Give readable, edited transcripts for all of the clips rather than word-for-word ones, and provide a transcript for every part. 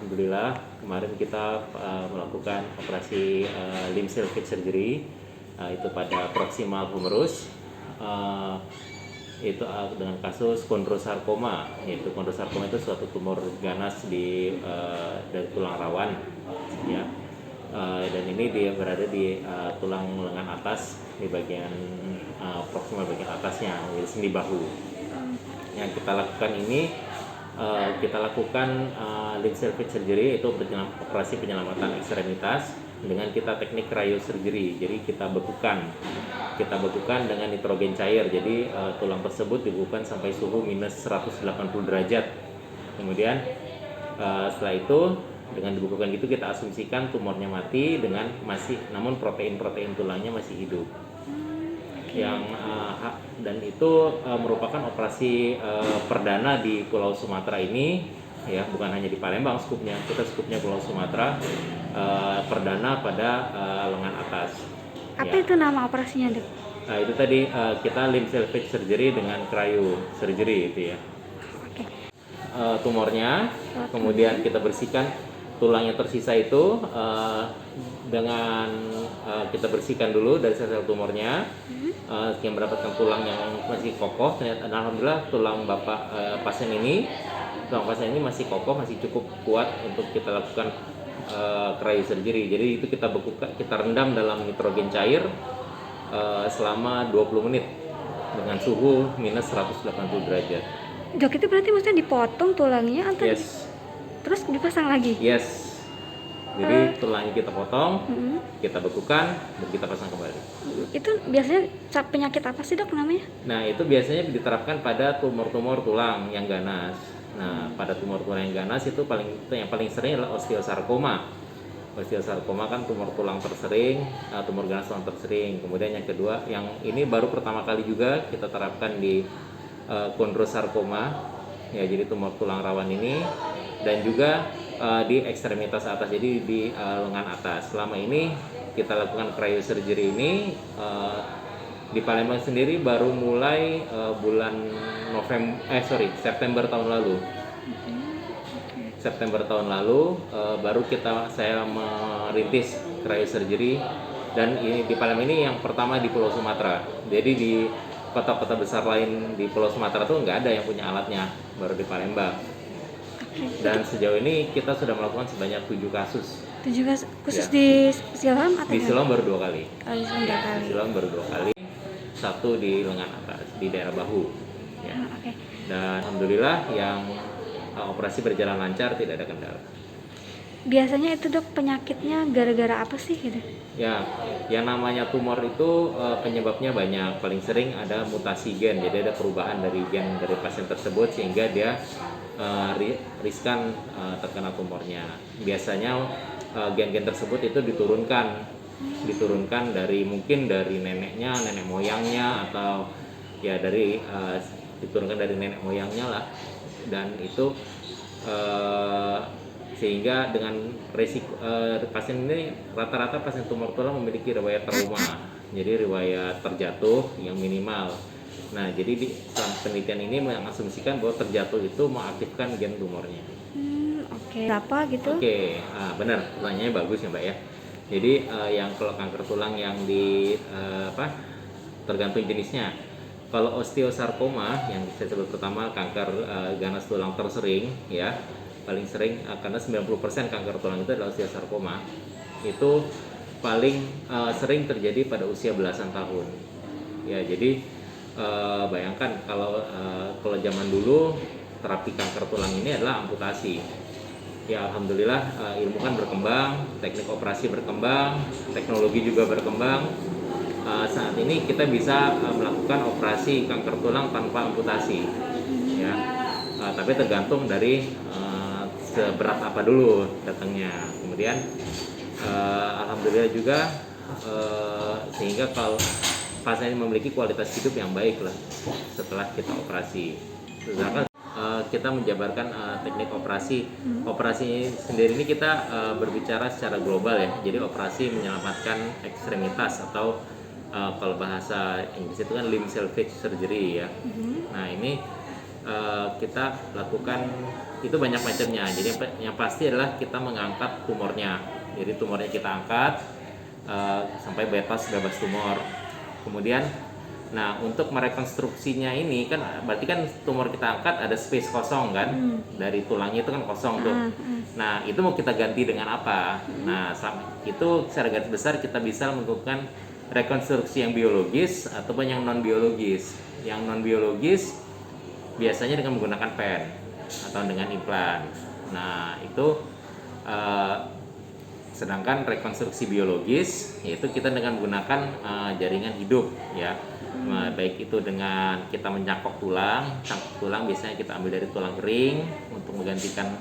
Alhamdulillah kemarin kita melakukan operasi limb salvage surgery itu pada proximal humerus, itu dengan kasus kondrosarkoma. Yaitu kondrosarkoma itu suatu tumor ganas dari tulang rawan, ya. Dan ini dia berada di tulang lengan atas di bagian proximal bagian atasnya, di sendi bahu. Yang kita lakukan ini limb salvage surgery, itu operasi penyelamatan ekstremitas dengan kita teknik cryosurgery. Jadi kita bekukan dengan nitrogen cair. Jadi tulang tersebut dibekukan sampai suhu minus 180 derajat. Kemudian setelah itu dengan dibekukan gitu kita asumsikan tumornya mati namun protein tulangnya masih hidup. Dan itu merupakan operasi perdana di Pulau Sumatera ini, ya, bukan hanya di Palembang skupnya Pulau Sumatera, perdana pada lengan atas. Apa itu nama operasinya, Dok? Nah, itu tadi kita limb salvage surgery dengan cryosurgery itu, ya. Oke. Tumornya kemudian kita bersihkan tulang yang tersisa itu dengan kita bersihkan dulu dari sel-sel tumornya, yang mendapatkan tulang yang masih kokoh. Ternyata alhamdulillah tulang pasien ini masih kokoh, masih cukup kuat untuk kita lakukan cryosurgery. Jadi itu kita rendam dalam nitrogen cair selama 20 menit dengan suhu minus 180 derajat. Dok, itu berarti maksudnya dipotong tulangnya atau Yes. terus dipasang lagi? Yes. Jadi tulangnya kita potong, kita bekukan, dan kita pasang kembali. Itu biasanya penyakit apa sih, Dok, namanya? Nah, itu biasanya diterapkan pada tumor-tumor tulang yang ganas. Nah, pada tumor tulang yang ganas itu yang paling sering adalah osteosarkoma. Osteosarkoma kan tumor tulang tersering, tumor ganas tulang tersering. Kemudian yang kedua, yang ini baru pertama kali juga kita terapkan di kondrosarkoma, ya, jadi tumor tulang rawan ini, dan juga di ekstremitas atas, jadi di lengan atas. Selama ini kita lakukan cryosurgery ini di Palembang sendiri baru mulai bulan September tahun lalu. Baru saya merintis cryosurgery, dan ini di Palembang ini yang pertama di Pulau Sumatera. Jadi di kota-kota besar lain di Pulau Sumatera tuh nggak ada yang punya alatnya, baru di Palembang. Dan sejauh ini kita sudah melakukan sebanyak 7 kasus. 7 kasus khusus, Ya. di Siloam atau Di Siloam baru 2 kali. Di Siloam 2 kali. Di Siloam baru 2 kali. Satu di lengan atas, di daerah bahu. Ya. Oke. Dan alhamdulillah yang operasi berjalan lancar, tidak ada kendala. Biasanya itu, Dok, penyakitnya gara-gara apa sih gitu? Ya, yang namanya tumor itu penyebabnya banyak. Paling sering ada mutasi gen, jadi ada perubahan dari gen dari pasien tersebut sehingga dia riskan terkena tumornya. Biasanya gen-gen tersebut itu diturunkan dari nenek moyangnya, atau ya diturunkan dari nenek moyangnya lah, dan itu sehingga dengan resiko pasien ini, rata-rata pasien tumor tulang memiliki riwayat trauma, jadi riwayat terjatuh yang minimal. Nah, jadi di penelitian ini mengasumsikan bahwa terjatuh itu mengaktifkan gen tumornya. Oke. Berapa gitu? Oke, benar, pertanyaannya bagus ya, Mbak, ya. Jadi yang kalau kanker tulang yang tergantung jenisnya. Kalau osteosarkoma yang saya sebut pertama, kanker ganas tulang tersering, ya, paling sering, karena 90% kanker tulang itu adalah osteosarkoma. Itu paling sering terjadi pada usia belasan tahun. Ya, jadi bayangkan kalau zaman dulu terapi kanker tulang ini adalah amputasi. Ya, alhamdulillah ilmu kan berkembang, teknik operasi berkembang, teknologi juga berkembang. Saat ini kita bisa melakukan operasi kanker tulang tanpa amputasi, ya. Tapi tergantung dari seberat apa dulu datangnya. Kemudian alhamdulillah juga sehingga kalau pasien ini memiliki kualitas hidup yang baik lah setelah kita operasi. Sedangkan kita menjabarkan teknik operasi. Operasi sendiri ini kita berbicara secara global, ya. Jadi operasi menyelamatkan ekstremitas, atau kalau bahasa Inggris itu kan limb salvage surgery, ya. Nah, ini kita lakukan itu banyak macamnya. Jadi yang pasti adalah kita mengangkat tumornya. Jadi tumornya kita angkat sampai bebas tumor. Kemudian, nah untuk merekonstruksinya ini kan berarti kan tumor kita angkat ada space kosong kan, dari tulangnya itu kan kosong tuh. Nah itu mau kita ganti dengan apa? Nah itu secara garis besar kita bisa melakukan rekonstruksi yang biologis ataupun yang non biologis. Yang non biologis biasanya dengan menggunakan pen atau dengan implan. Nah itu sedangkan rekonstruksi biologis yaitu kita dengan menggunakan jaringan hidup ya. Baik itu dengan kita mencangkok tulang biasanya kita ambil dari tulang kering untuk menggantikan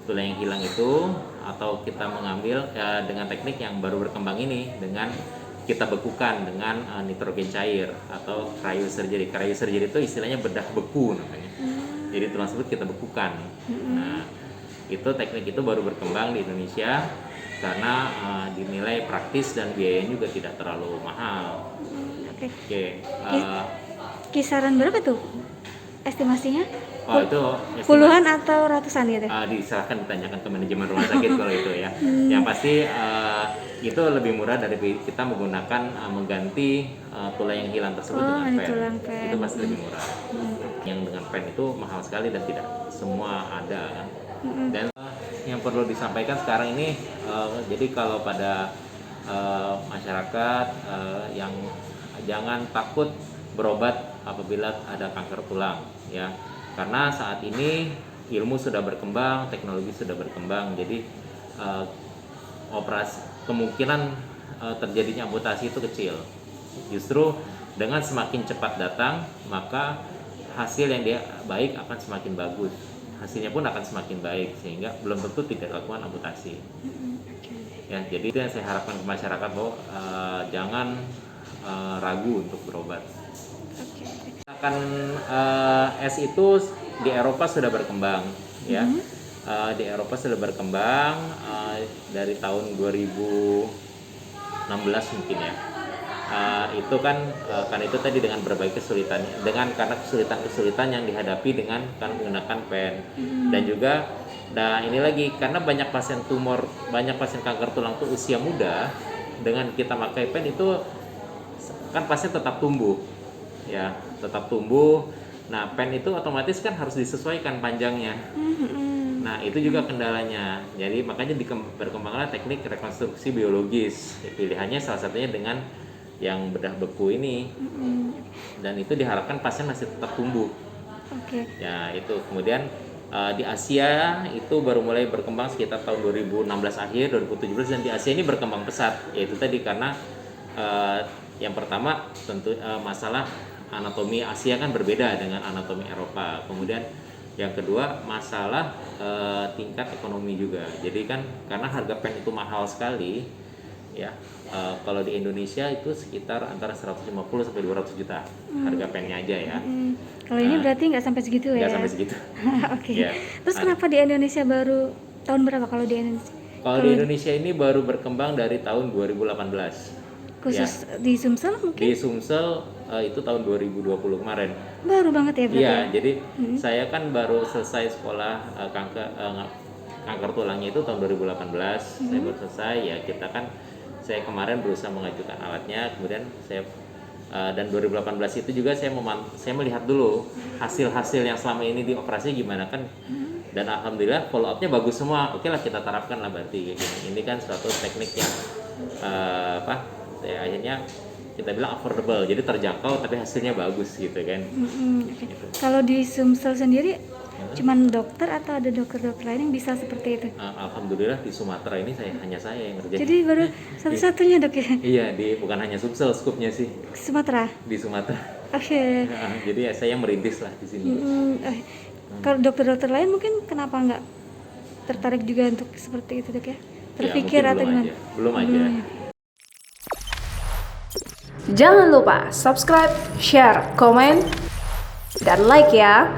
tulang yang hilang itu, atau kita mengambil dengan teknik yang baru berkembang ini dengan kita bekukan dengan nitrogen cair atau cryosurgery. Cryosurgery itu istilahnya bedah beku namanya. Jadi tulang tersebut kita bekukan. Nah, itu teknik itu baru berkembang di Indonesia karena dinilai praktis dan biayanya juga tidak terlalu mahal. Oke. Kisaran berapa tuh estimasinya? Oh, itu puluhan atau ratusan gitu? Diserahkan ditanyakan ke manajemen rumah sakit kalau itu ya. Yang pasti itu lebih murah dari kita menggunakan mengganti tulang yang hilang tersebut dengan pen. Itu pasti lebih murah. Yang dengan pen itu mahal sekali dan tidak semua ada kan. Dan yang perlu disampaikan sekarang ini, jadi kalau pada masyarakat yang jangan takut berobat apabila ada kanker tulang ya. Karena saat ini ilmu sudah berkembang, teknologi sudah berkembang, jadi kemungkinan terjadinya amputasi itu kecil. Justru dengan semakin cepat datang, maka hasil yang dia baik akan semakin bagus. Hasilnya pun akan semakin baik, sehingga belum tentu tidak dilakukan amputasi. Ya, jadi itu yang saya harapkan ke masyarakat bahwa jangan ragu untuk berobat. Es itu di Eropa sudah berkembang ya. Di Eropa sudah berkembang dari tahun 2016 mungkin ya. Itu kan karena itu tadi dengan berbagai kesulitan, karena kesulitan yang dihadapi dengan menggunakan pen. Dan juga ini lagi karena banyak pasien kanker tulang itu usia muda, dengan kita pakai pen itu kan pasien tetap tumbuh ya, tetap tumbuh. Nah, pen itu otomatis kan harus disesuaikan panjangnya. Nah, itu juga kendalanya. Jadi makanya berkembanglah teknik rekonstruksi biologis. Pilihannya salah satunya dengan yang bedah beku ini. Dan itu diharapkan pasien masih tetap tumbuh. Ya, itu. Kemudian di Asia itu baru mulai berkembang sekitar tahun 2016 akhir, 2017, dan di Asia ini berkembang pesat. Yaitu tadi karena yang pertama tentu masalah anatomi Asia kan berbeda dengan anatomi Eropa. Kemudian yang kedua masalah tingkat ekonomi juga. Jadi kan karena harga pen itu mahal sekali ya. Kalau di Indonesia itu sekitar antara 150 sampai 200 juta harga pennya aja ya. Kalau ini berarti nggak sampai segitu ya? Nggak sampai segitu. Ya. Terus kenapa di Indonesia baru tahun berapa kalau di Indonesia? Kalau di Indonesia ini baru berkembang dari tahun 2018. Khusus di Sumsel mungkin? Di Sumsel itu tahun 2020 kemarin. Baru banget ya berarti? Iya, jadi saya kan baru selesai sekolah kanker tulangnya itu tahun 2018. Saya baru selesai ya, saya kemarin berusaha mengajukan alatnya, kemudian saya dan 2018 itu juga saya melihat dulu hasil-hasil yang selama ini dioperasi gimana kan. Dan alhamdulillah follow up-nya bagus semua. Oke lah, kita terapkan lah berarti. Ini kan suatu teknik yang akhirnya kita bilang affordable, jadi terjangkau tapi hasilnya bagus gitu kan. Gitu. Kalau di Sumsel sendiri cuman dokter atau ada dokter-dokter lain yang bisa seperti itu? Alhamdulillah di Sumatera ini hanya saya yang ngerjain. Jadi baru satu-satunya dok ya? Iya, bukan hanya Sumsel skupnya sih. Sumatera? Di Sumatera. Oke. Jadi saya yang merintis lah di sini. Kalau dokter-dokter lain mungkin kenapa nggak tertarik juga untuk seperti itu dok ya? Terpikir atau gimana? Belum aja. Jangan lupa subscribe, share, komen, dan like ya.